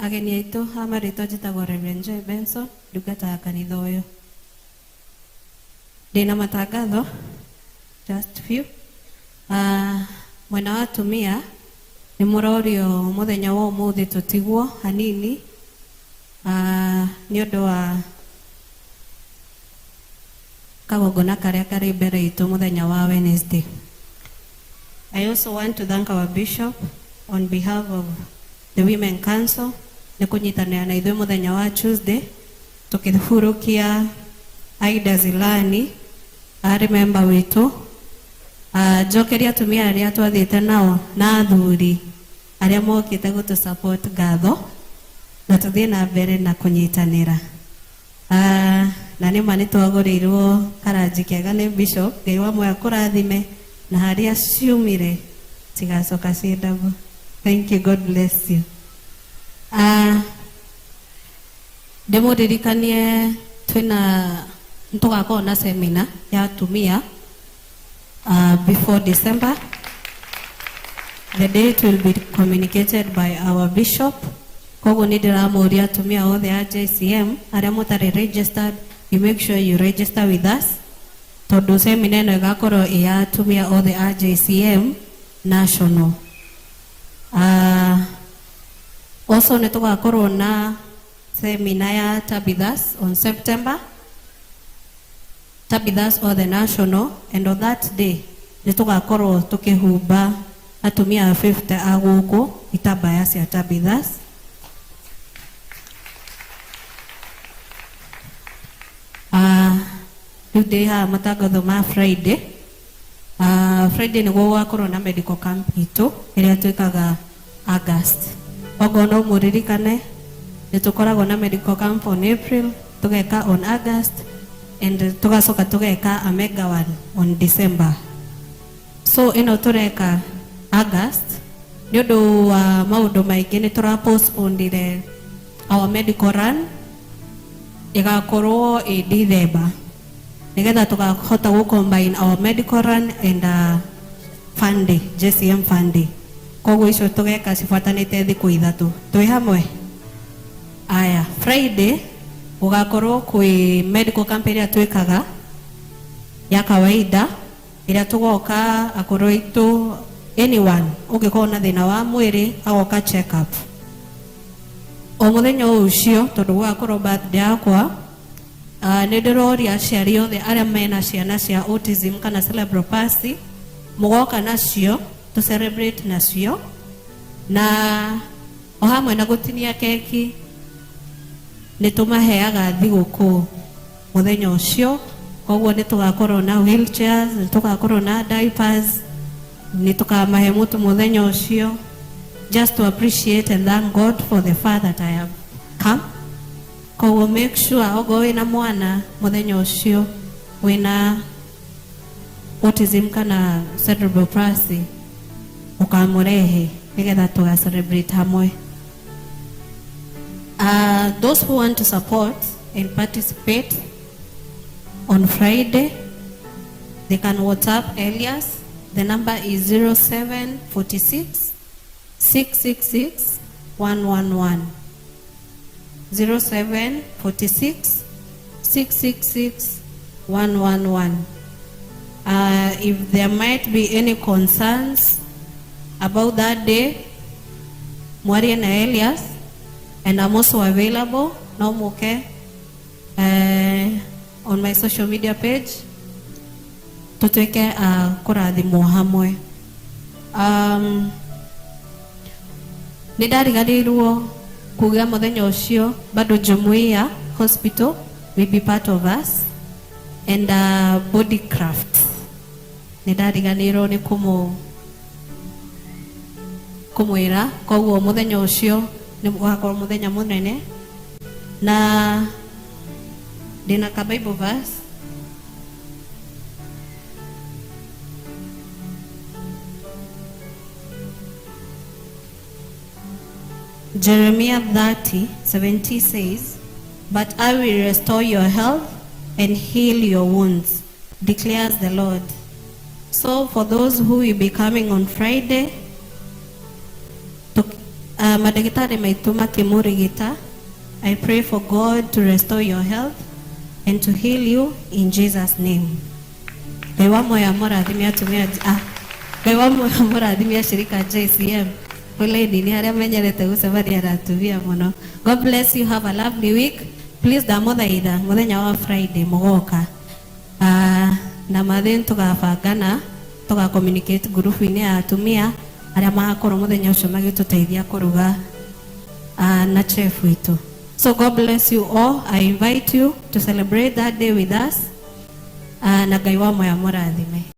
Ageni aitu amarĩtwo njĩtagwo Reverend Joy Benson, ndungata kanitha ũyũ. Ndĩna matangatho, just few. Mwena wa atumia nĩ mũrorio mũthenya wa ũmũthĩ tũtigwo hanini nĩ ũndũ wa kagongona karĩa karĩ mbere itũ mũthenya wa Wednesday. I also want to thank our bishop on behalf of the Women Council nĩ kũnyitanĩra na ithuĩ mũthenya wa Tuesday tukĩhurukia Aida Zilani arĩ member witũ, njokeria atumia arĩa twathiĩte nao na athuri arĩa mokĩte gũtũ support ngatho na tũthiĩ na mbere na kũnyitanĩra. Na nĩma nĩ twagũrĩirwo karanji kega nĩ bishop, Ngai wa muoyo akũrathime na harĩa ciumire cigacoka ciendagwo. Thank you, God bless you. Ndĩmũririkanie tũgakorwo na seminar ya atumia before December. The date will be communicated by our bishop. Koguo nĩ ndĩramũria atumia othe a JCM arĩa mũtarĩ registered, you make sure you register with us, tondũ seminar ĩno ĩgakorwo ĩ ya atumia othe a JCM national. Also nĩ tũgakorwo na seminar ya Tabithas on September. Tabithas or the national, and on that day nĩ tũgakorwo tũkĩhumba atumia 50 a gũkũ itambaya cia Tabithas. Rĩu ndĩha matangatho ma Friday. Friday nĩguo gũgakorwo na medical camp itũ ĩrĩa twĩkaga August. Ogo no mũririkane nĩ tũkoragwo na medical camp on April, tũgeka on August, and tugacoka tugeka a mega one on December. So ino tureka August nĩ ũndũ wa maũndũ maingĩ nĩ tũrapostpone our medical run ĩgakorwo ĩ December nĩgetha tũkahota gũcombine our medical run and fun day, JCM fun day. Koguo icio tũgeka cibuatanĩte thikũ ithatũ. Twĩ hamwe? Aya, Friday ugakorwo kwĩ medical camp ĩrĩa twĩkaga ya kawaida ĩrĩa tũgoka akorwo itũ anyone ũngĩkorwo na thĩna wa mwĩrĩ agoka check up. O mũthenya ũcio tondũ gũgakorwo birthday yakwa, nĩ ndĩroria aciari othe arĩa mena ciana cia autism kana cerebral palsy mũgoka nacio to celebrate nacio, na o hamwe na gũtinia keki nĩ tũmaheaga thigũkũ mũthenya ũcio. Koguo nĩ tũgakorwo na wheelchairs, nĩ tũgakorwo na diapers, nĩ tũkamahe mũtu mũthenya ũcio, just to appreciate and thank God for the far that I have come. Koguo make sure ogo wĩna mwana mũthenya ũcio wĩna autism kana cerebral palsy ũkamũrehe nĩgetha tũga celebrate hamwe. Those who want to support and participate on Friday, they can WhatsApp Elias. The number is 0746 666 111. 0746 666 111. If there might be any concerns about that day, Mwari and Elias, and I'm also available no muke on my social media page tutuike kũrathimwo hamwe. Nĩ ndariganĩirwo kuga mũthenya ũcio bado Jumuiya Hospital will be part of us, and Bodycraft nĩ ndariganĩirwo nĩ kũmwĩra. Koguo mũthenya ũcio nĩ gũgakorwo mũthenya mũnene, na ndĩna ka Bible verse Jeremiah 30:17 says, "But I will restore your health and heal your wounds, declares the Lord." So for those who will be coming on Friday, madagitari maitu makimurigita, I pray for God to restore your health and to heal you in Jesus name. Ngai wa moyo mũrathime atumia Ngai wa moyo mũrathime shirika JCM lady ni aria menyerete gucebaria na atumia muno. God bless you, have a lovely week. Please ndamuthaitha muthenya wa Friday mugoka na mathin tugabangana tuga communicate group ini ya atumia aria magakorwo muthenya ucio magituteithia kuruga na chef witu. So God bless you all. I invite you to celebrate that day with us. Na Ngai wa moyo mũrathime.